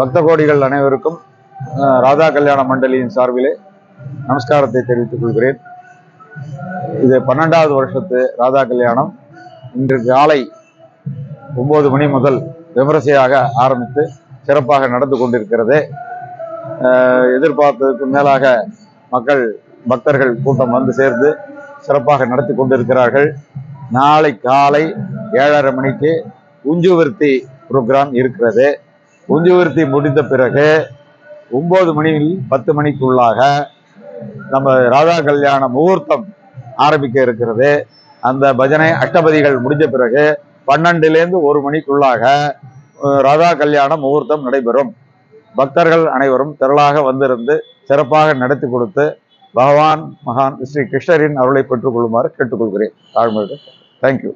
பக்த கோடிகள் அனைவருக்கும் ராதா கல்யாண மண்டலியின் சார்பிலே நமஸ்காரத்தை தெரிவித்துக் கொள்கிறேன். இது 12வது வருஷத்து ராதா கல்யாணம். இன்று காலை 9 மணி முதல் விமரிசையாக ஆரம்பித்து சிறப்பாக நடந்து கொண்டிருக்கிறது. எதிர்பார்த்ததுக்கு மேலாக பக்தர்கள் கூட்டம் வந்து சேர்ந்து சிறப்பாக நடத்தி கொண்டிருக்கிறார்கள். நாளை காலை 7:30 மணிக்கு உஞ்சுவிருத்தி புரோகிராம் இருக்கிறது. உஞ்சுவிருத்தி முடிந்த பிறகு 9 மணியில் 10 மணிக்குள்ளாக நம்ம ராதா கல்யாண முகூர்த்தம் ஆரம்பிக்க இருக்கிறது. அந்த பஜனை அஷ்டபதிகள் முடிஞ்ச பிறகு 12லேருந்து 1 மணிக்குள்ளாக ராதா கல்யாண முகூர்த்தம் நடைபெறும். பக்தர்கள் அனைவரும் திரளாக வந்திருந்து சிறப்பாக நடத்தி கொடுத்து பகவான் மகான் ஸ்ரீ கிருஷ்ணரின் அருளை பெற்றுக் கொள்ளுமாறு கேட்டுக்கொள்கிறேன். தாழ்மையுடன் தேங்க்யூ.